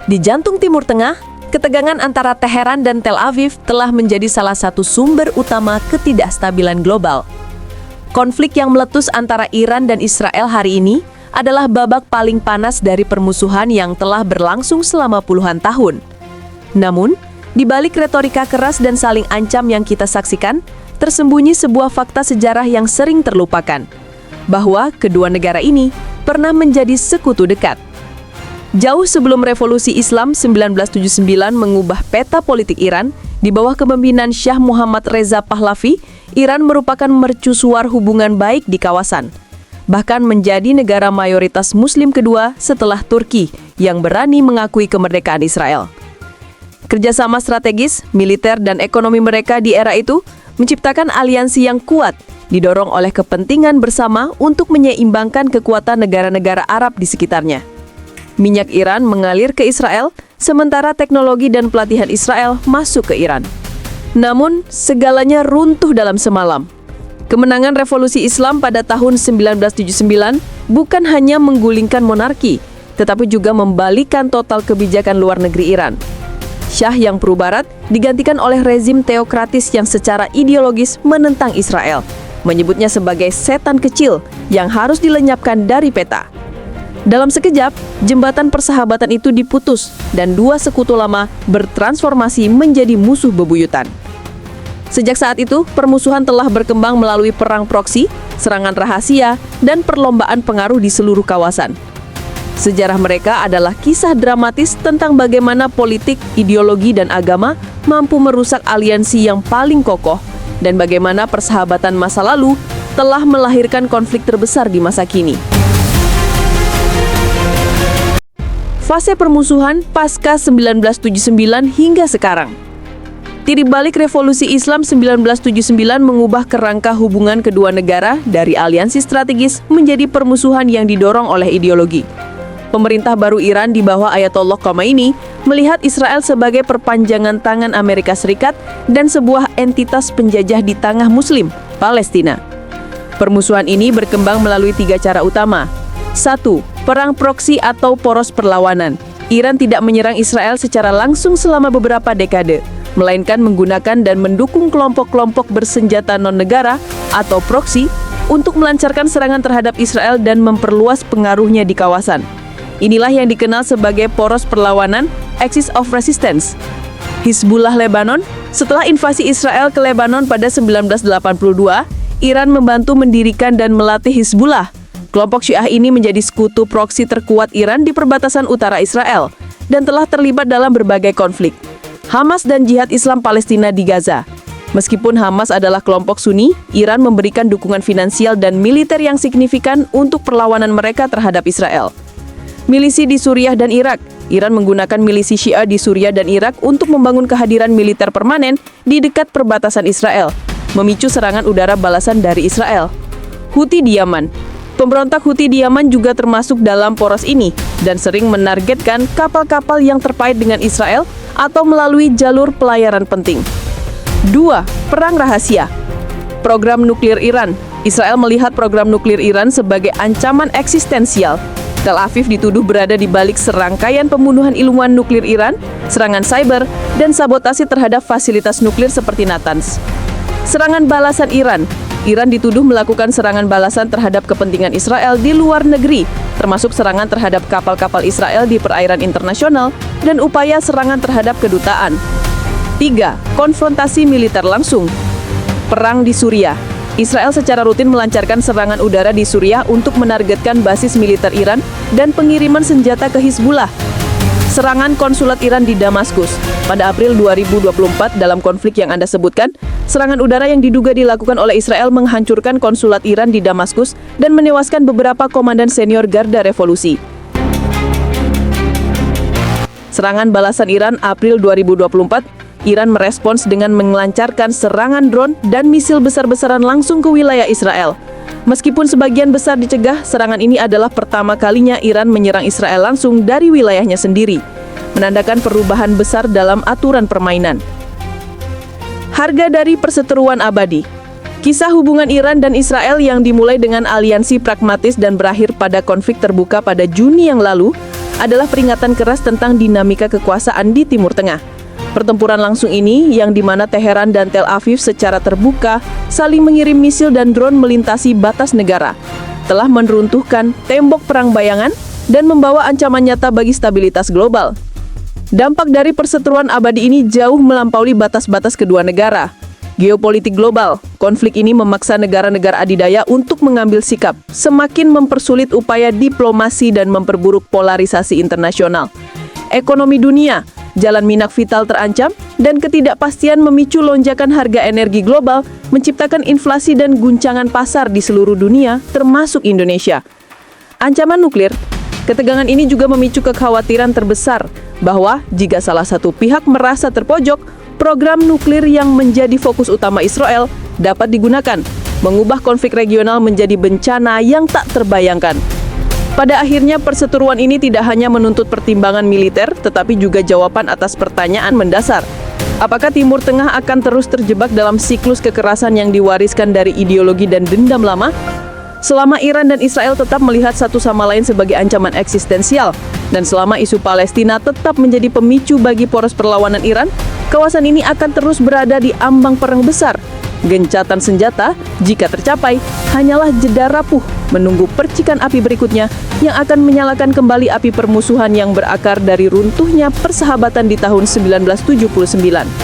Di jantung Timur Tengah, ketegangan antara Teheran dan Tel Aviv telah menjadi salah satu sumber utama ketidakstabilan global. Konflik yang meletus antara Iran dan Israel hari ini adalah babak paling panas dari permusuhan yang telah berlangsung selama puluhan tahun. Namun, di balik retorika keras dan saling ancam yang kita saksikan, tersembunyi sebuah fakta sejarah yang sering terlupakan, bahwa kedua negara ini pernah menjadi sekutu dekat. Jauh sebelum revolusi Islam 1979 mengubah peta politik Iran, di bawah kepemimpinan Shah Muhammad Reza Pahlavi, Iran merupakan mercusuar hubungan baik di kawasan, bahkan menjadi negara mayoritas Muslim kedua setelah Turki yang berani mengakui kemerdekaan Israel. Kerjasama strategis, militer, dan ekonomi mereka di era itu menciptakan aliansi yang kuat, didorong oleh kepentingan bersama untuk menyeimbangkan kekuatan negara-negara Arab di sekitarnya. Minyak Iran mengalir ke Israel, sementara teknologi dan pelatihan Israel masuk ke Iran. Namun, segalanya runtuh dalam semalam. Kemenangan revolusi Islam pada tahun 1979 bukan hanya menggulingkan monarki, tetapi juga membalikkan total kebijakan luar negeri Iran. Shah yang pro-Barat digantikan oleh rezim teokratis yang secara ideologis menentang Israel, menyebutnya sebagai setan kecil yang harus dilenyapkan dari peta. Dalam sekejap, jembatan persahabatan itu diputus dan dua sekutu lama bertransformasi menjadi musuh bebuyutan. Sejak saat itu, permusuhan telah berkembang melalui perang proksi, serangan rahasia, dan perlombaan pengaruh di seluruh kawasan. Sejarah mereka adalah kisah dramatis tentang bagaimana politik, ideologi, dan agama mampu merusak aliansi yang paling kokoh, dan bagaimana persahabatan masa lalu telah melahirkan konflik terbesar di masa kini. Fase permusuhan pasca 1979 hingga sekarang. Titik balik revolusi Islam 1979 mengubah kerangka hubungan kedua negara dari aliansi strategis menjadi permusuhan yang didorong oleh ideologi. Pemerintah baru Iran di bawah Ayatollah Khomeini melihat Israel sebagai perpanjangan tangan Amerika Serikat dan sebuah entitas penjajah di tanah Muslim, Palestina. Permusuhan ini berkembang melalui 3 cara utama. 1. Perang proksi atau poros perlawanan. Iran tidak menyerang Israel secara langsung selama beberapa dekade, melainkan menggunakan dan mendukung kelompok-kelompok bersenjata non-negara atau proksi untuk melancarkan serangan terhadap Israel dan memperluas pengaruhnya di kawasan. Inilah yang dikenal sebagai poros perlawanan, Axis of Resistance. Hizbullah Lebanon, setelah invasi Israel ke Lebanon pada 1982, Iran membantu mendirikan dan melatih Hizbullah. Kelompok Syiah ini menjadi sekutu proksi terkuat Iran di perbatasan utara Israel dan telah terlibat dalam berbagai konflik. Hamas dan Jihad Islam Palestina di Gaza. Meskipun Hamas adalah kelompok Sunni, Iran memberikan dukungan finansial dan militer yang signifikan untuk perlawanan mereka terhadap Israel. Milisi di Suriah dan Irak. Iran menggunakan milisi Syiah di Suriah dan Irak untuk membangun kehadiran militer permanen di dekat perbatasan Israel, memicu serangan udara balasan dari Israel. Houthi di Yaman. Pemberontak Houthi di Yaman juga termasuk dalam poros ini dan sering menargetkan kapal-kapal yang terkait dengan Israel atau melalui jalur pelayaran penting. 2. Perang rahasia. Program nuklir Iran. Israel melihat program nuklir Iran sebagai ancaman eksistensial. Tel Aviv dituduh berada di balik serangkaian pembunuhan ilmuwan nuklir Iran, serangan cyber, dan sabotase terhadap fasilitas nuklir seperti Natanz. Serangan balasan Iran. Iran dituduh melakukan serangan balasan terhadap kepentingan Israel di luar negeri, termasuk serangan terhadap kapal-kapal Israel di perairan internasional dan upaya serangan terhadap kedutaan. 3. Konfrontasi militer langsung. Perang di Suriah. Israel secara rutin melancarkan serangan udara di Suriah untuk menargetkan basis militer Iran dan pengiriman senjata ke Hizbullah. Serangan konsulat Iran di Damaskus. Pada April 2024, dalam konflik yang Anda sebutkan, serangan udara yang diduga dilakukan oleh Israel menghancurkan konsulat Iran di Damaskus dan menewaskan beberapa komandan senior Garda Revolusi. Serangan balasan Iran April 2024, Iran merespons dengan melancarkan serangan drone dan misil besar-besaran langsung ke wilayah Israel. Meskipun sebagian besar dicegah, serangan ini adalah pertama kalinya Iran menyerang Israel langsung dari wilayahnya sendiri, menandakan perubahan besar dalam aturan permainan. Harga dari perseteruan abadi. Kisah hubungan Iran dan Israel yang dimulai dengan aliansi pragmatis dan berakhir pada konflik terbuka pada Juni yang lalu adalah peringatan keras tentang dinamika kekuasaan di Timur Tengah. Pertempuran langsung ini, yang dimana Teheran dan Tel Aviv secara terbuka saling mengirim misil dan drone melintasi batas negara, telah meruntuhkan tembok perang bayangan dan membawa ancaman nyata bagi stabilitas global. Dampak dari perseteruan abadi ini jauh melampaui batas-batas kedua negara. Geopolitik global, konflik ini memaksa negara-negara adidaya untuk mengambil sikap, semakin mempersulit upaya diplomasi dan memperburuk polarisasi internasional. Ekonomi dunia, jalan minyak vital terancam, dan ketidakpastian memicu lonjakan harga energi global, menciptakan inflasi dan guncangan pasar di seluruh dunia, termasuk Indonesia. Ancaman nuklir, ketegangan ini juga memicu kekhawatiran terbesar bahwa jika salah satu pihak merasa terpojok, program nuklir yang menjadi fokus utama Israel dapat digunakan, mengubah konflik regional menjadi bencana yang tak terbayangkan. Pada akhirnya, perseteruan ini tidak hanya menuntut pertimbangan militer, tetapi juga jawaban atas pertanyaan mendasar. Apakah Timur Tengah akan terus terjebak dalam siklus kekerasan yang diwariskan dari ideologi dan dendam lama? Selama Iran dan Israel tetap melihat satu sama lain sebagai ancaman eksistensial, dan selama isu Palestina tetap menjadi pemicu bagi poros perlawanan Iran, kawasan ini akan terus berada di ambang perang besar. Gencatan senjata, jika tercapai, hanyalah jeda rapuh menunggu percikan api berikutnya yang akan menyalakan kembali api permusuhan yang berakar dari runtuhnya persahabatan di tahun 1979.